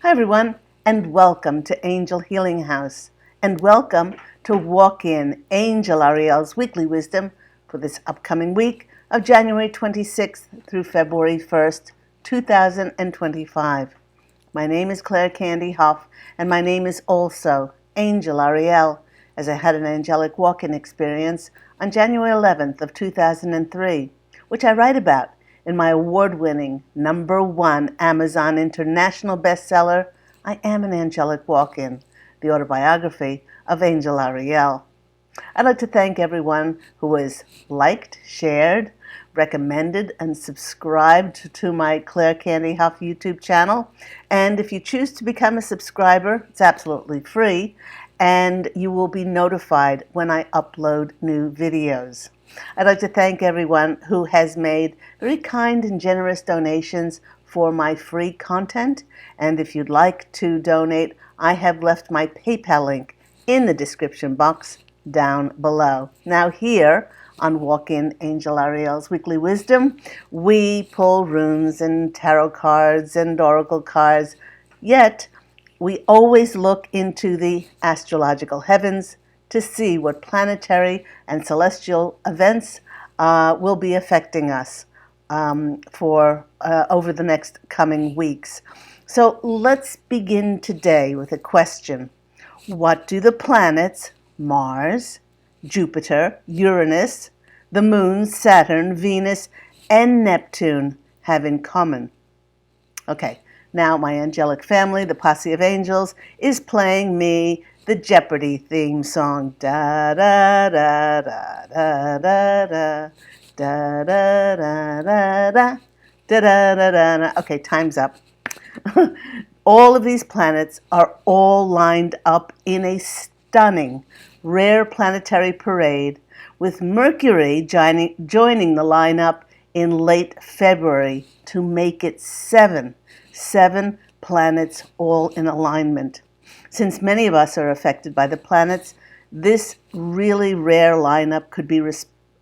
Hi, everyone, and welcome to Angel Healing House, and welcome to Walk In Angel Ariel's Weekly Wisdom for this upcoming week of January 26th through February 1st, 2025. My name is Claire Candy Huff, and my name is also Angel Ariel, as I had an angelic walk-in experience on January 11th of 2003, which I write about in my award-winning #1 Amazon International bestseller, I Am an Angelic Walk-In, the autobiography of Angel Ariel. I'd like to thank everyone who has liked, shared, recommended, and subscribed to my Claire Candy Huff YouTube channel. And if you choose to become a subscriber, it's absolutely free, and you will be notified when I upload new videos. I'd like to thank everyone who has made very kind and generous donations for my free content. And if you'd like to donate, I have left my PayPal link in the description box down below. Now here on Walk-In Angel Ariel's Weekly Wisdom, we pull runes and tarot cards and oracle cards, yet we always look into the astrological heavens to see what planetary and celestial events will be affecting us for over the next coming weeks. So let's begin today with a question. What do the planets Mars, Jupiter, Uranus, the moon, Saturn, Venus, and Neptune have in common? Okay, now my angelic family, the posse of angels, is playing me the Jeopardy theme song. Da da da da da da da da da da da da da da da. Okay, time's up. All of these planets are all lined up in a stunning, rare planetary parade, with Mercury joining the lineup in late February to make it seven planets all in alignment. Since many of us are affected by the planets, this really rare lineup could be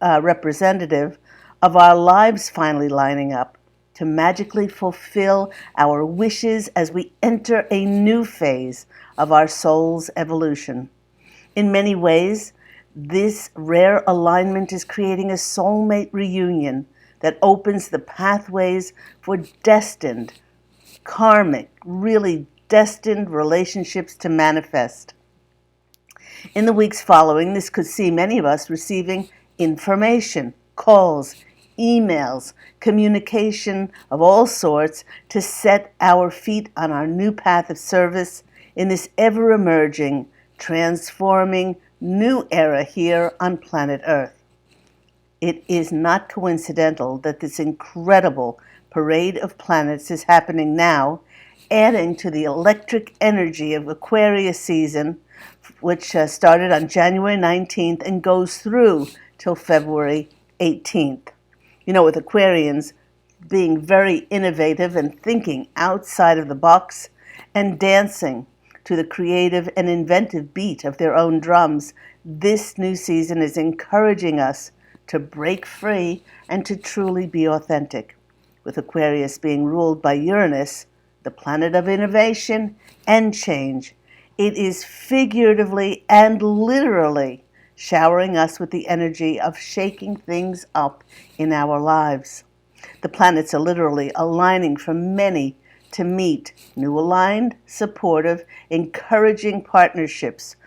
representative of our lives finally lining up to magically fulfill our wishes as we enter a new phase of our soul's evolution. In many ways, this rare alignment is creating a soulmate reunion that opens the pathways for destined, karmic, really destined relationships to manifest. In the weeks following, this could see many of us receiving information, calls, emails, communication of all sorts to set our feet on our new path of service in this ever-emerging, transforming new era here on planet Earth. It is not coincidental that this incredible parade of planets is happening now, adding to the electric energy of Aquarius season, which started on January 19th and goes through till February 18th. You know, with Aquarians being very innovative and thinking outside of the box and dancing to the creative and inventive beat of their own drums, this new season is encouraging us to break free and to truly be authentic. With Aquarius being ruled by Uranus, the planet of innovation and change, it is figuratively and literally showering us with the energy of shaking things up in our lives. The planets are literally aligning for many to meet new aligned, supportive, encouraging partnerships,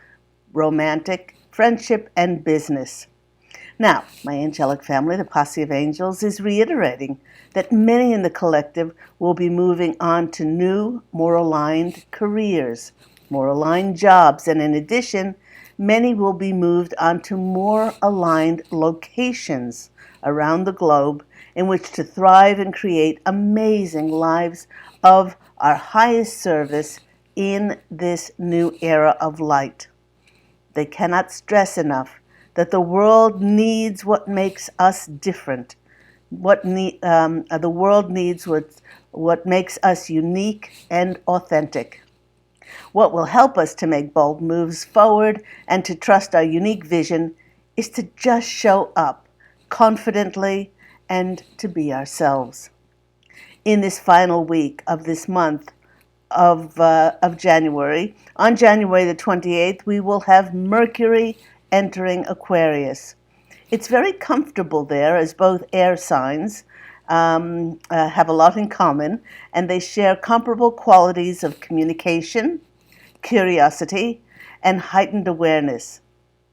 romantic, friendship, and business. Now, my angelic family, the posse of angels, is reiterating that many in the collective will be moving on to new, more aligned careers, more aligned jobs, and in addition, many will be moved on to more aligned locations around the globe in which to thrive and create amazing lives of our highest service in this new era of light. They cannot stress enough that the world needs what makes us different. The world needs what makes us unique and authentic. What will help us to make bold moves forward and to trust our unique vision is to just show up confidently and to be ourselves. In this final week of this month, of January, on January the 28th, we will have Mercury entering Aquarius. It's very comfortable there, as both air signs have a lot in common, and they share comparable qualities of communication, curiosity, and heightened awareness.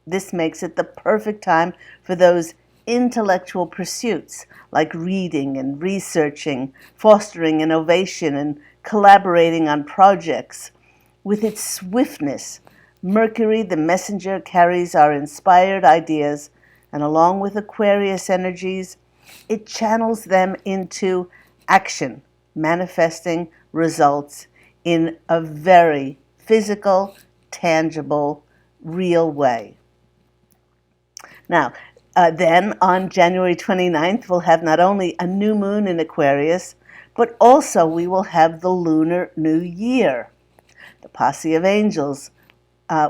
This makes it the perfect time for those intellectual pursuits like reading and researching, fostering innovation, and collaborating on projects. With its swiftness, Mercury, the messenger, carries our inspired ideas, and along with Aquarius energies, it channels them into action, manifesting results in a very physical, tangible, real way. Now, then on January 29th, we'll have not only a new moon in Aquarius, but also we will have the Lunar New Year. The posse of angels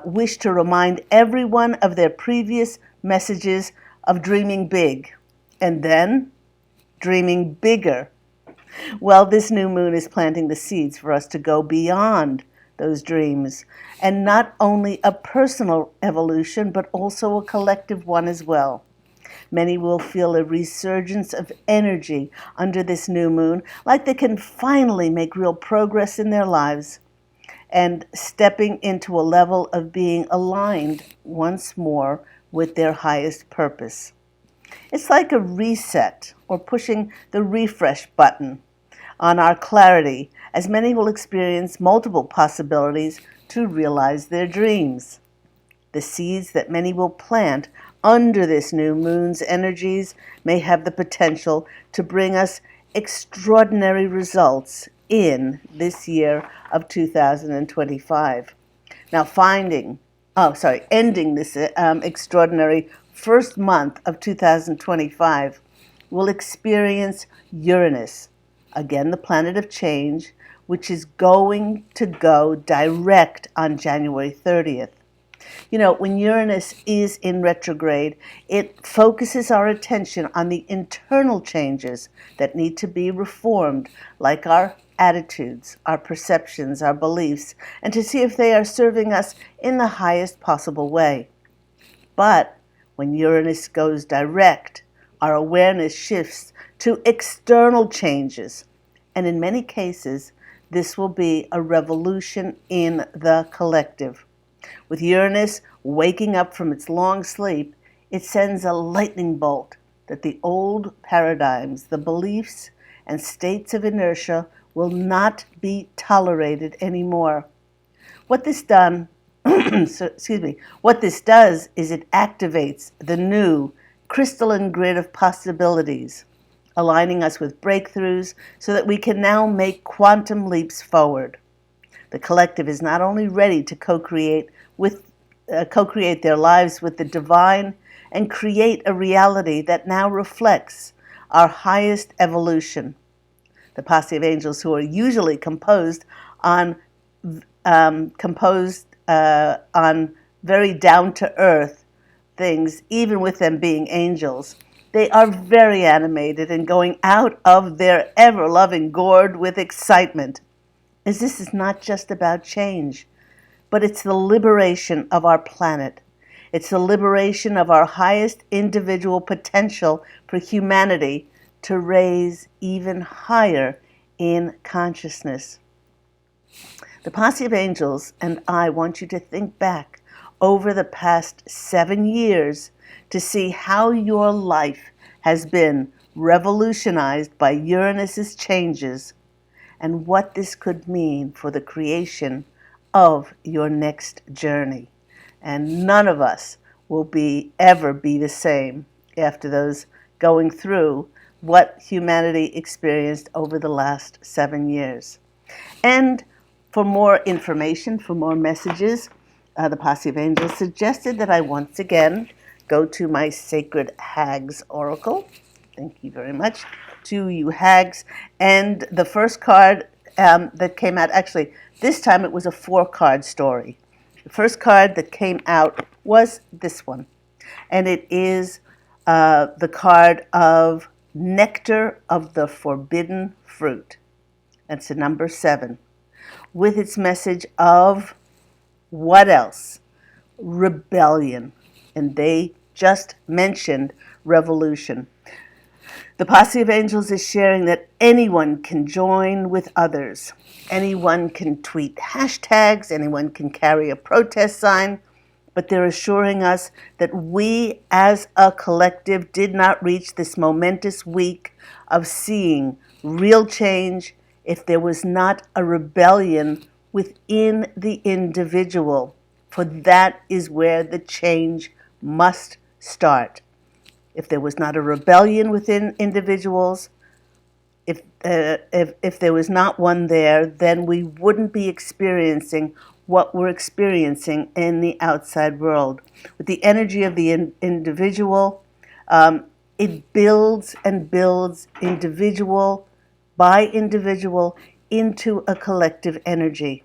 wish to remind everyone of their previous messages of dreaming big and then dreaming bigger. Well, this new moon is planting the seeds for us to go beyond those dreams, and not only a personal evolution, but also a collective one as well. Many will feel a resurgence of energy under this new moon, like they can finally make real progress in their lives and stepping into a level of being aligned once more with their highest purpose. It's like a reset or pushing the refresh button on our clarity, as many will experience multiple possibilities to realize their dreams. The seeds that many will plant under this new moon's energies may have the potential to bring us extraordinary results in this year of 2025. Now, ending this extraordinary first month of 2025, we'll experience Uranus, again the planet of change, which is going to go direct on January 30th. You know, when Uranus is in retrograde, it focuses our attention on the internal changes that need to be reformed, like our attitudes, our perceptions, our beliefs, and to see if they are serving us in the highest possible way. But when Uranus goes direct, our awareness shifts to external changes, and in many cases, this will be a revolution in the collective. With Uranus waking up from its long sleep, it sends a lightning bolt that the old paradigms, the beliefs, and states of inertia will not be tolerated anymore. What this does is it activates the new crystalline grid of possibilities, aligning us with breakthroughs so that we can now make quantum leaps forward. The collective is not only ready to co-create their lives with the divine and create a reality that now reflects our highest evolution. The posse of angels, who are usually composed on very down-to-earth things, even with them being angels, they are very animated and going out of their ever-loving gourd with excitement, as this is not just about change, but it's the liberation of our planet. It's the liberation of our highest individual potential for humanity to raise even higher in consciousness. The posse of angels and I want you to think back over the past 7 years to see how your life has been revolutionized by Uranus's changes and what this could mean for the creation of your next journey. And none of us will ever be the same after those going through what humanity experienced over the last 7 years. And for more information, for more messages, the Posse of Angels suggested that I once again go to my Sacred Hags Oracle. Thank you very much to you hags. And the first card that came out, actually, this time it was a 4-card story. The first card that came out was this one. And it is the card of Nectar of the Forbidden Fruit. That's the number 7. with its message of what else? Rebellion. And they just mentioned revolution. The posse of angels is sharing that anyone can join with others. Anyone can tweet hashtags, anyone can carry a protest sign, but they're assuring us that we as a collective did not reach this momentous week of seeing real change if there was not a rebellion within the individual, for that is where the change must start. If there was not a rebellion within individuals, if there was not one there, then we wouldn't be experiencing what we're experiencing in the outside world. With the energy of the individual, it builds and builds individual by individual into a collective energy.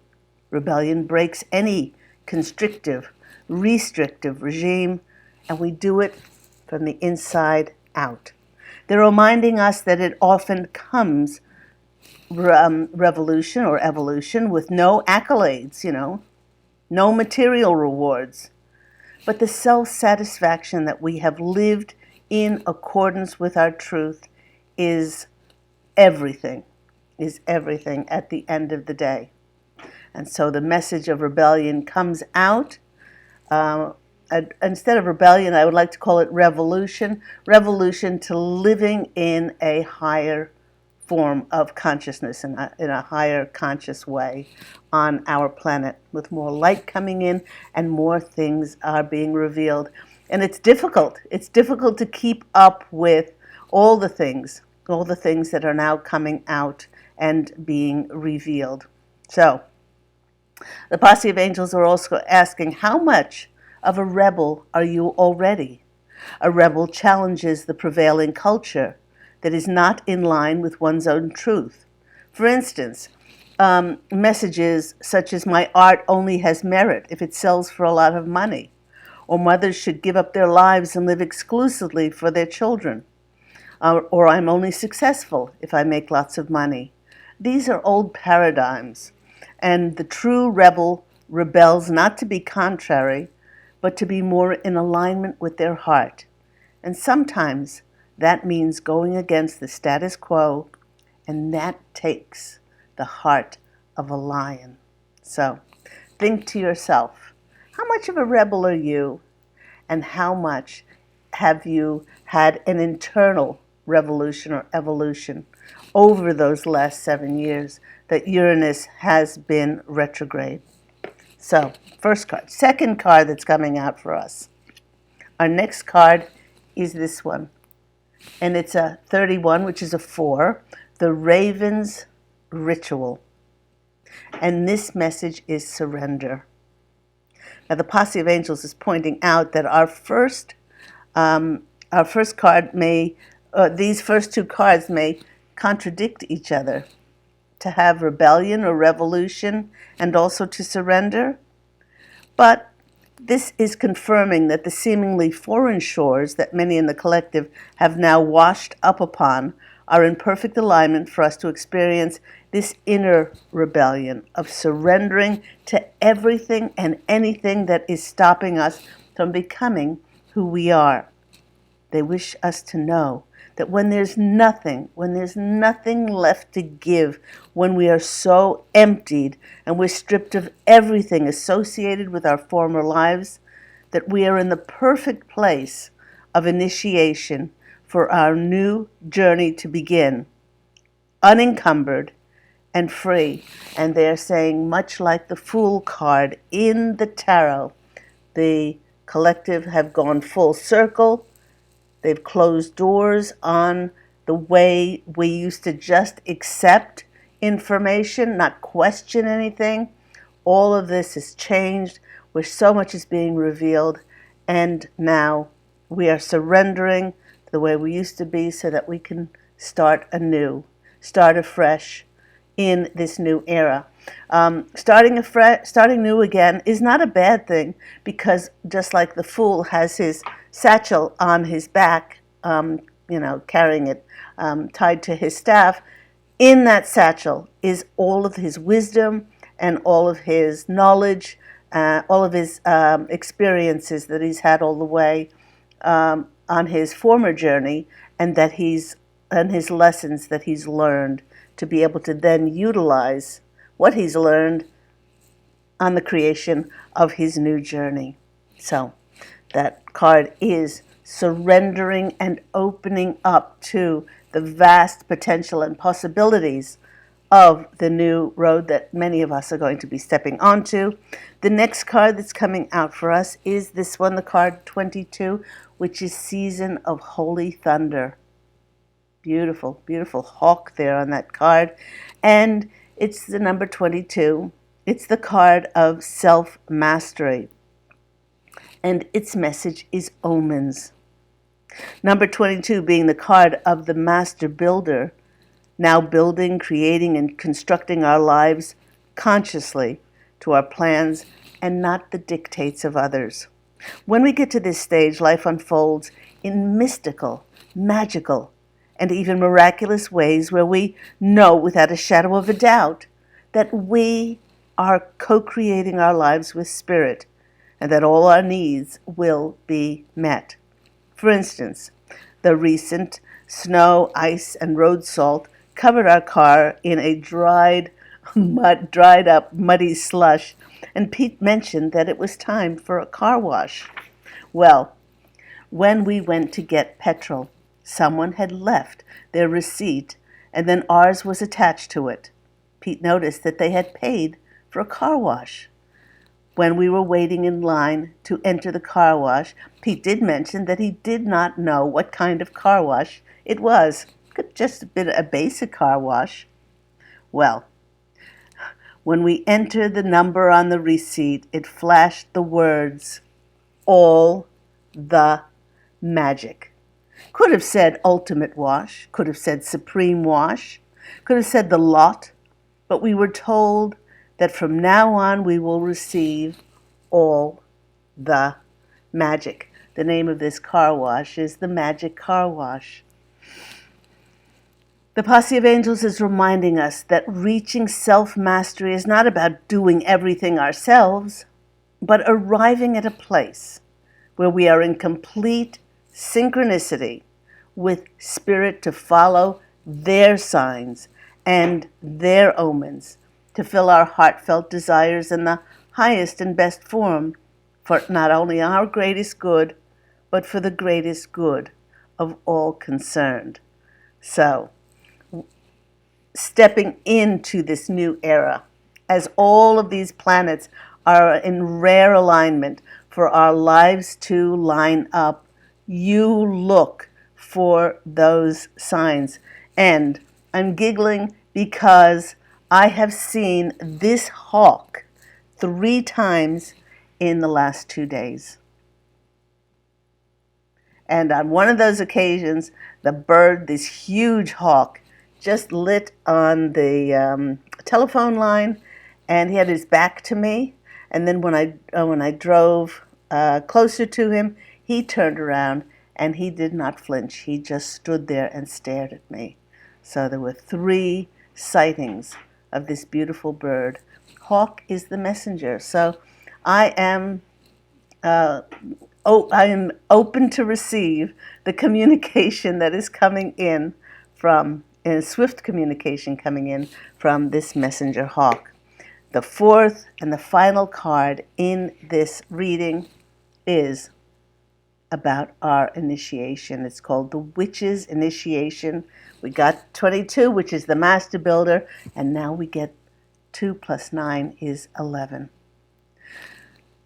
Rebellion breaks any constrictive, restrictive regime, and we do it from the inside out. They're reminding us that it often comes, revolution or evolution, with no accolades, no material rewards, but the self-satisfaction that we have lived in accordance with our truth is everything at the end of the day. And so the message of rebellion comes out. Instead of rebellion, I would like to call it revolution. Revolution to living in a higher form of consciousness, in a higher conscious way on our planet, with more light coming in and more things are being revealed. And it's difficult. It's difficult to keep up with all the things that are now coming out and being revealed. So, the posse of angels are also asking, how much of a rebel are you already? A rebel challenges the prevailing culture that is not in line with one's own truth. For instance, messages such as my art only has merit if it sells for a lot of money, or mothers should give up their lives and live exclusively for their children, or I'm only successful if I make lots of money. These are old paradigms, and the true rebel rebels not to be contrary, but to be more in alignment with their heart. And sometimes that means going against the status quo, and that takes the heart of a lion. So think to yourself, how much of a rebel are you, and how much have you had an internal revolution or evolution over those last 7 years that Uranus has been retrograde? So, first card. Second card that's coming out for us. Our next card is this one. And it's a 31, which is a 4. The Raven's Ritual. And this message is surrender. Now, the posse of angels is pointing out that our first card may, these first two cards may contradict each other. To have rebellion or revolution and also to surrender. But this is confirming that the seemingly foreign shores that many in the collective have now washed up upon are in perfect alignment for us to experience this inner rebellion of surrendering to everything and anything that is stopping us from becoming who we are. They wish us to know that when there's nothing left to give, when we are so emptied and we're stripped of everything associated with our former lives, that we are in the perfect place of initiation for our new journey to begin, unencumbered and free. And they're saying, much like the Fool card in the tarot, the collective have gone full circle. They've closed doors on the way we used to just accept information, not question anything. All of this has changed, where so much is being revealed, and now we are surrendering to the way we used to be so that we can start anew, start afresh in this new era. Starting new again is not a bad thing, because just like the Fool has his satchel on his back, carrying it tied to his staff, in that satchel is all of his wisdom and all of his knowledge, all of his experiences that he's had all the way on his former journey, and his lessons that he's learned to be able to then utilize what he's learned on the creation of his new journey. So that card is surrendering and opening up to the vast potential and possibilities of the new road that many of us are going to be stepping onto. The next card that's coming out for us is this one, the card 22, which is Season of Holy Thunder. Beautiful, beautiful hawk there on that card. And it's the number 22. It's the card of self-mastery. And its message is omens. Number 22 being the card of the master builder, now building, creating, and constructing our lives consciously to our plans and not the dictates of others. When we get to this stage, life unfolds in mystical, magical, and even miraculous ways where we know without a shadow of a doubt that we are co-creating our lives with Spirit and that all our needs will be met. For instance, the recent snow, ice, and road salt covered our car in a dried up, muddy slush, and Pete mentioned that it was time for a car wash. Well, when we went to get petrol, someone had left their receipt, and then ours was attached to it. Pete noticed that they had paid for a car wash. When we were waiting in line to enter the car wash, Pete did mention that he did not know what kind of car wash it was. Could just have been a basic car wash. Well, when we entered the number on the receipt, it flashed the words, all the magic. Could have said ultimate wash, could have said supreme wash, could have said the lot, but we were told that from now on we will receive all the magic. The name of this car wash is the Magic Car Wash. The Posse of Angels is reminding us that reaching self-mastery is not about doing everything ourselves, but arriving at a place where we are in complete synchronicity with Spirit to follow their signs and their omens, to fill our heartfelt desires in the highest and best form for not only our greatest good, but for the greatest good of all concerned. So, stepping into this new era, as all of these planets are in rare alignment for our lives to line up, you look for those signs. And I'm giggling because I have seen this hawk 3 times in the last 2 days. And on one of those occasions, the bird, this huge hawk, just lit on the telephone line, and he had his back to me. And then when I drove closer to him, he turned around and he did not flinch. He just stood there and stared at me. So there were 3 sightings of this beautiful bird. Hawk is the messenger. So I am open to receive the communication that is coming in from, swift communication coming in from this messenger hawk. The 4th and the final card in this reading is about our initiation. It's called the Witch's Initiation. We got 22, which is the Master Builder, and now we get 2 plus 9 is 11.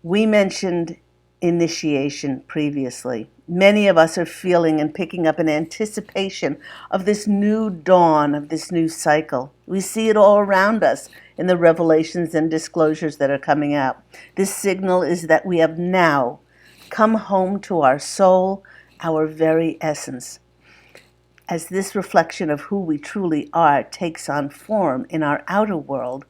We mentioned initiation previously. Many of us are feeling and picking up an anticipation of this new dawn, of this new cycle. We see it all around us in the revelations and disclosures that are coming out. This signal is that we have now come home to our soul, our very essence. As this reflection of who we truly are takes on form in our outer world,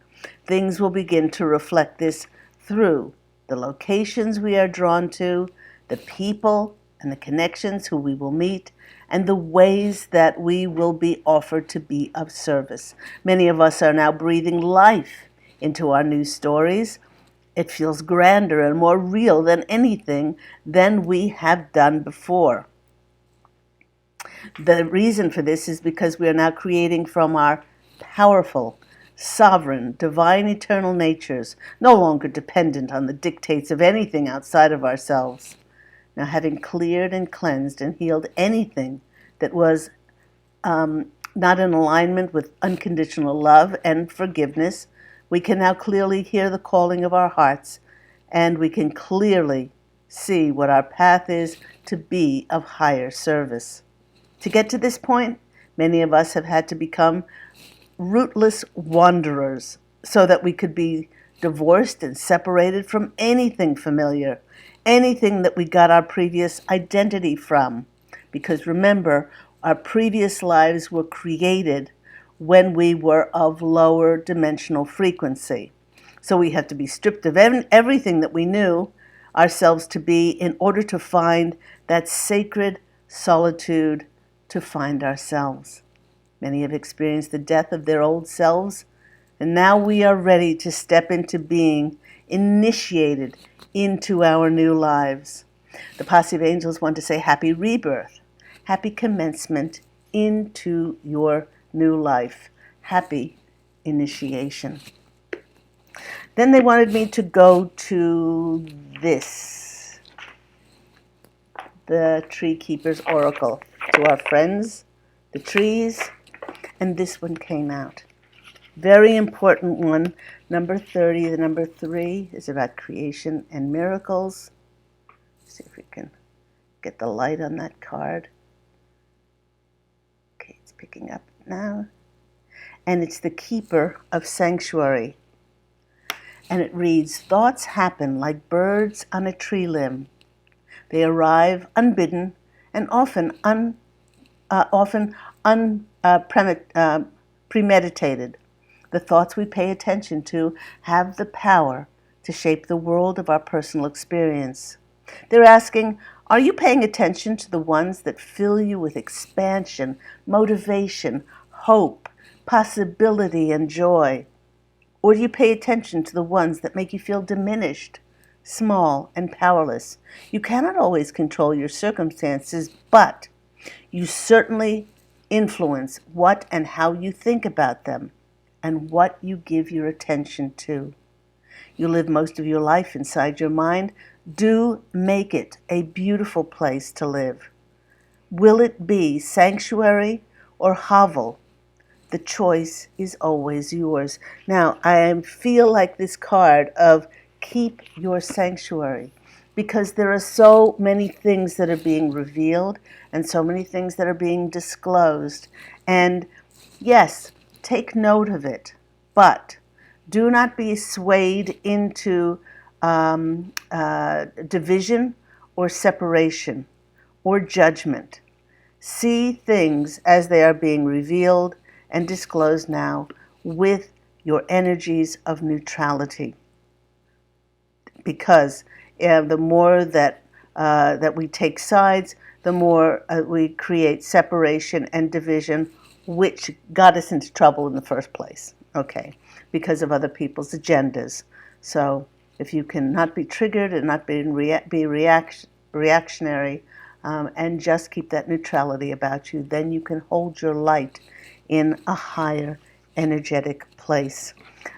things will begin to reflect this through the locations we are drawn to, the people and the connections who we will meet, and the ways that we will be offered to be of service. Many of us are now breathing life into our new stories. It feels grander and more real than anything than we have done before. The reason for this is because we are now creating from our powerful, sovereign, divine, eternal natures, no longer dependent on the dictates of anything outside of ourselves. Now, having cleared and cleansed and healed anything that was not in alignment with unconditional love and forgiveness, we can now clearly hear the calling of our hearts, and we can clearly see what our path is to be of higher service. To get to this point, many of us have had to become rootless wanderers so that we could be divorced and separated from anything familiar, anything that we got our previous identity from. Because remember, our previous lives were created when we were of lower dimensional frequency. So we have to be stripped of everything that we knew ourselves to be in order to find that sacred solitude to find ourselves. Many have experienced the death of their old selves, and now we are ready to step into being initiated into our new lives. The posse of angels want to say happy rebirth, happy commencement into your new life, happy initiation. Then they wanted me to go to this, the Tree Keeper's Oracle, to our friends, the trees, and this one came out. Very important one, number 30. The number 3 is about creation and miracles. Let's see if we can get the light on that card. Okay, it's picking up now. And it's the Keeper of Sanctuary. And it reads, thoughts happen like birds on a tree limb. They arrive unbidden and often premeditated. The thoughts we pay attention to have the power to shape the world of our personal experience. They're asking, are you paying attention to the ones that fill you with expansion, motivation, hope, possibility, and joy? Or do you pay attention to the ones that make you feel diminished, small, and powerless? You cannot always control your circumstances, but you certainly influence what and how you think about them and what you give your attention to. You live most of your life inside your mind. Do make it a beautiful place to live. Will it be sanctuary or hovel? The choice is always yours. Now, I feel like this card of keep your sanctuary, because there are so many things that are being revealed and so many things that are being disclosed. And yes, take note of it, but do not be swayed into division or separation or judgment. See things as they are being revealed and disclosed now with your energies of neutrality. Because the more that we take sides, the more we create separation and division, which got us into trouble in the first place, okay, because of other people's agendas. So if you can not be triggered and not be reactionary and just keep that neutrality about you, then you can hold your light in a higher energetic place.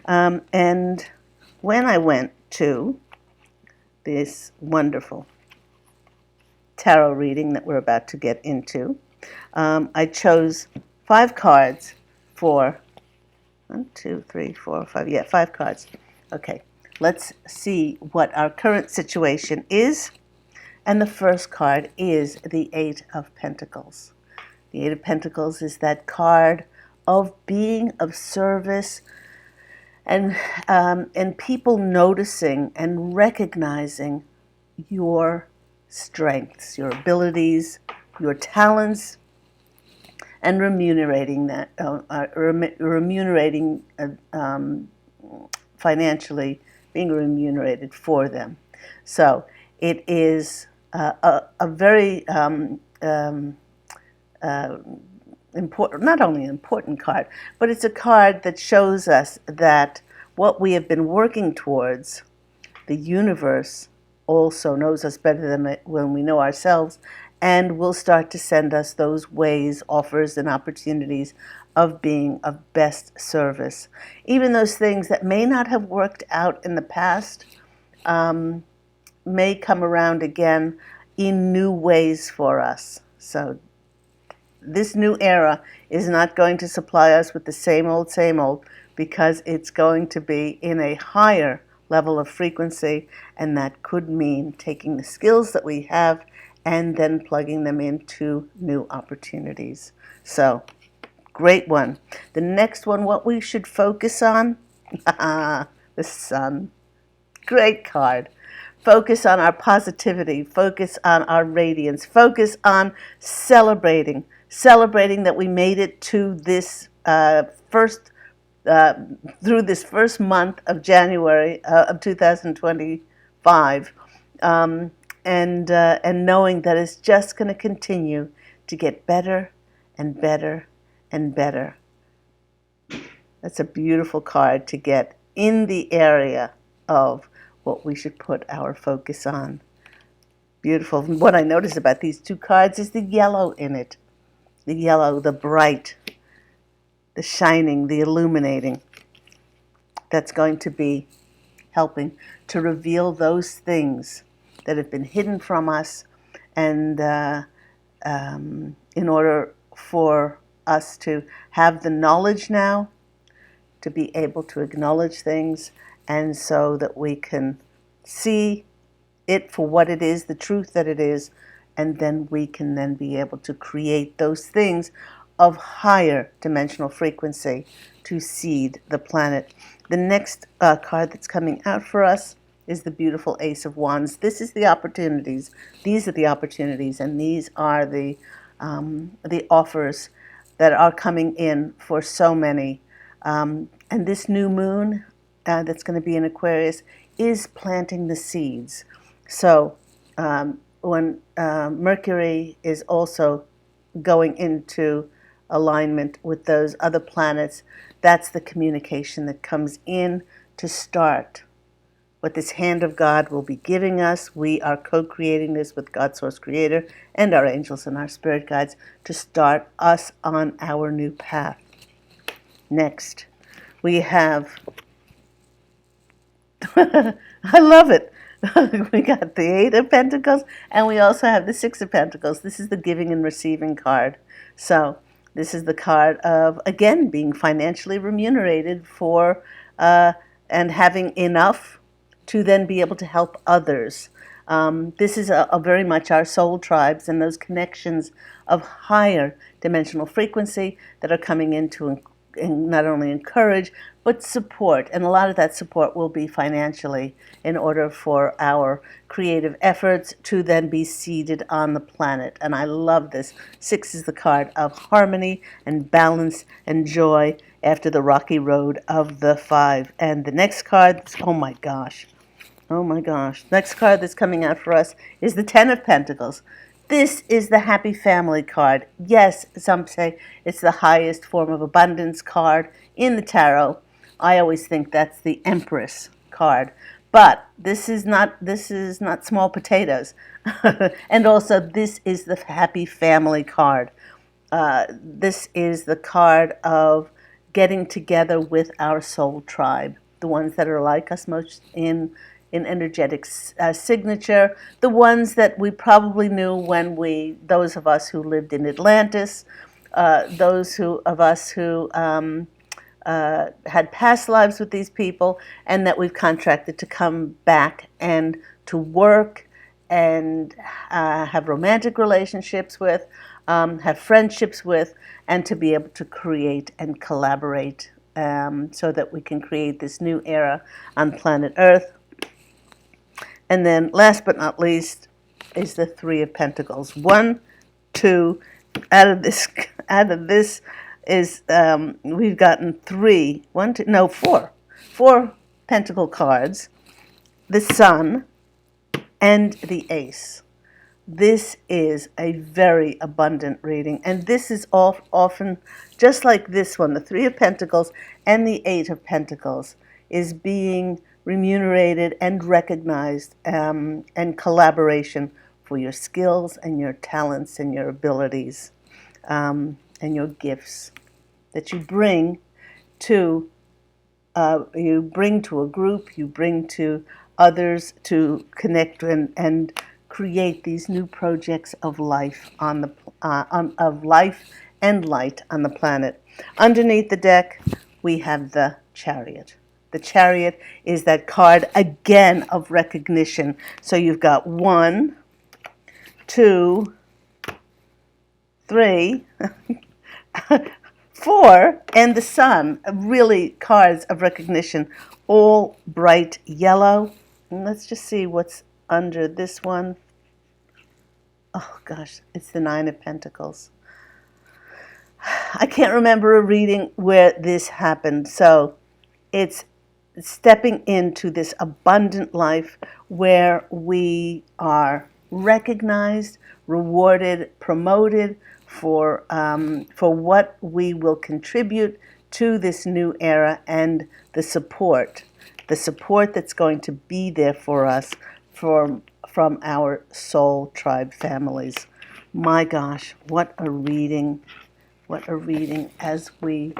And when I went to this wonderful tarot reading that we're about to get into, I chose 5 cards for 5 cards. Okay, let's see what our current situation is. And the first card is the 8 of Pentacles. The 8 of Pentacles is that card of being of service and people noticing and recognizing your strengths, your abilities, your talents, and remunerating that, financially, being remunerated for them. So it is a very important, not only an important card, but it's a card that shows us that what we have been working towards, the universe also knows us better than when we know ourselves, and will start to send us those ways, offers, and opportunities of being of best service. Even those things that may not have worked out in the past may come around again in new ways for us. So this new era is not going to supply us with the same old, because it's going to be in a higher level of frequency, and that could mean taking the skills that we have and then plugging them into new opportunities. So, great one. The next one, what we should focus on? The sun. Great card. Focus on our positivity, focus on our radiance, focus on celebrating that we made it to this first through this first month of January of 2025, and knowing that it's just going to continue to get better and better and better. That's a beautiful card to get in the area of what we should put our focus on. Beautiful. What I notice about these two cards is the yellow in it. The yellow, the bright, the shining, the illuminating. That's going to be helping to reveal those things that have been hidden from us, and in order for us to have the knowledge now, to be able to acknowledge things, and so that we can see it for what it is, the truth that it is, and then we can then be able to create those things of higher dimensional frequency to seed the planet. The next card that's coming out for us is the beautiful Ace of Wands. This is the opportunities. These are the opportunities, and these are the offers that are coming in for so many. And this new moon that's going to be in Aquarius is planting the seeds. So when Mercury is also going into alignment with those other planets, that's the communication that comes in to start what this hand of God will be giving us. We are co-creating this with God, Source Creator, and our angels and our spirit guides to start us on our new path. Next, we have, I love it. We got the Eight of Pentacles, and we also have the Six of Pentacles. This is the giving and receiving card. So this is the card of, again, being financially remunerated for and having enough to then be able to help others. This is a very much our soul tribes and those connections of higher dimensional frequency that are coming in to not only encourage, but support. And a lot of that support will be financially in order for our creative efforts to then be seeded on the planet. And I love this. Six is the card of harmony and balance and joy after the rocky road of the five. And the next card, oh my gosh. Next card that's coming out for us is the Ten of Pentacles. This is the happy family card. Yes, some say it's the highest form of abundance card in the tarot. I always think that's the Empress card. But this is not small potatoes. And also this is the happy family card. This is the card of getting together with our soul tribe, the ones that are like us most in energetic signature, the ones that we probably knew when those of us who lived in Atlantis, those of us who had past lives with these people, and that we've contracted to come back and to work and have romantic relationships with, have friendships with, and to be able to create and collaborate so that we can create this new era on planet Earth. And then last but not least is the Three of Pentacles. 1, 2, out of this is we've gotten four pentacle cards, the Sun and the Ace. This is a very abundant reading, and this is often just like this one, the Three of Pentacles and the Eight of Pentacles. is being remunerated and recognized, and collaboration for your skills and your talents and your abilities, and your gifts that you bring to a group, you bring to others to connect and create these new projects of life of life and light on the planet. Underneath the deck, we have the Chariot. The Chariot is that card again of recognition. So you've got 1, 2, 3, 4, and the Sun. Really cards of recognition, all bright yellow. And let's just see what's under this one. Oh gosh, it's the 9 of Pentacles. I can't remember a reading where this happened. So it's stepping into this abundant life where we are recognized, rewarded, promoted for what we will contribute to this new era, and the support that's going to be there for us from our soul tribe families. My gosh, what a reading as we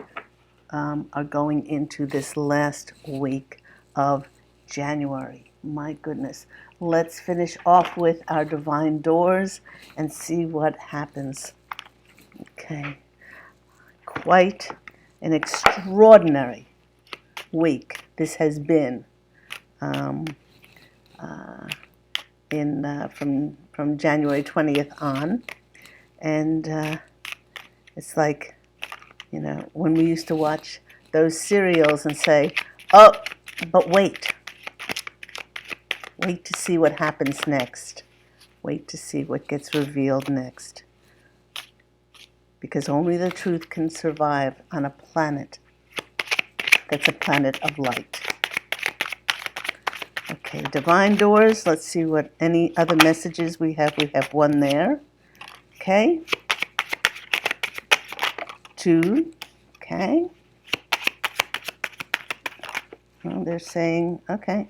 are going into this last week of January. My goodness. Let's finish off with our divine doors and see what happens. Okay. Quite an extraordinary week this has been, from January 20th on. And it's like, when we used to watch those serials and say, oh, but wait to see what happens next. Wait to see what gets revealed next. Because only the truth can survive on a planet that's a planet of light. Okay, divine doors. Let's see what any other messages we have. We have 1 there. Okay. 2. Okay. Well, they're saying, okay.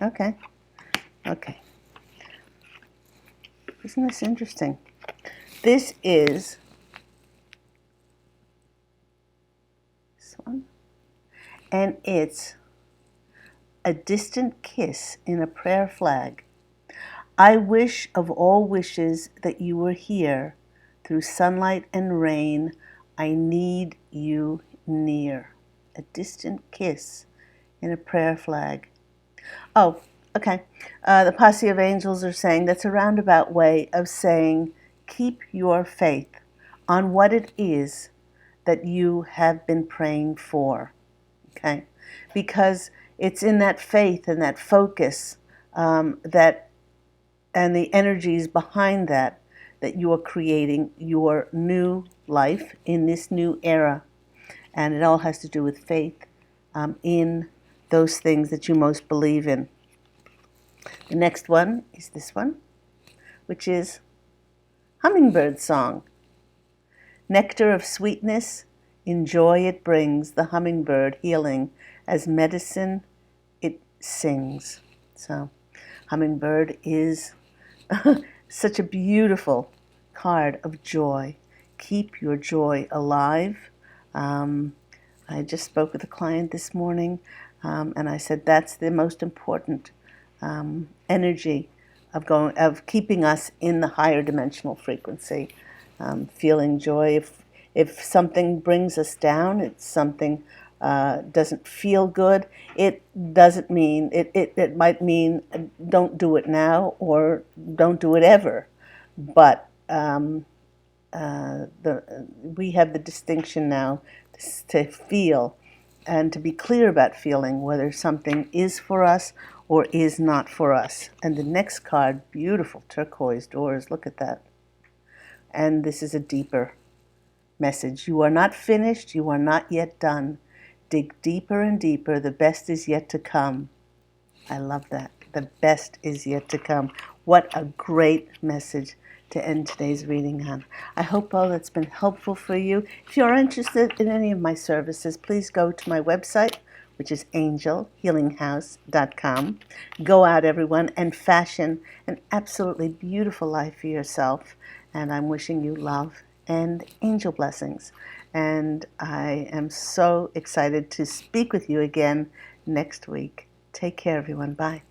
Isn't this interesting? This is this one. And it's a distant kiss in a prayer flag. I wish of all wishes that you were here. Through sunlight and rain, I need you near. A distant kiss in a prayer flag. Oh, okay. The posse of angels are saying that's a roundabout way of saying keep your faith on what it is that you have been praying for. Okay? Because it's in that faith and that focus that and the energies behind that you are creating your new life in this new era. And it all has to do with faith in those things that you most believe in. The next one is this one, which is Hummingbird Song. Nectar of sweetness, in joy it brings, the hummingbird healing, as medicine it sings. So, hummingbird is such a beautiful card of joy. Keep your joy alive. I just spoke with a client this morning, and I said that's the most important energy of keeping us in the higher dimensional frequency. Feeling joy. If something brings us down, it's something doesn't feel good. It doesn't mean it might mean don't do it now or don't do it ever, but we have the distinction now to feel and to be clear about feeling whether something is for us or is not for us. And the next card, beautiful turquoise doors, look at that. And this is a deeper message. You are not finished, you are not yet done. Dig deeper and deeper, the best is yet to come. I love that. The best is yet to come. What a great message to end today's reading on. I hope all that's been helpful for you. If you're interested in any of my services, please go to my website, which is angelhealinghouse.com. Go out, everyone, and fashion an absolutely beautiful life for yourself. And I'm wishing you love and angel blessings. And I am so excited to speak with you again next week. Take care, everyone. Bye.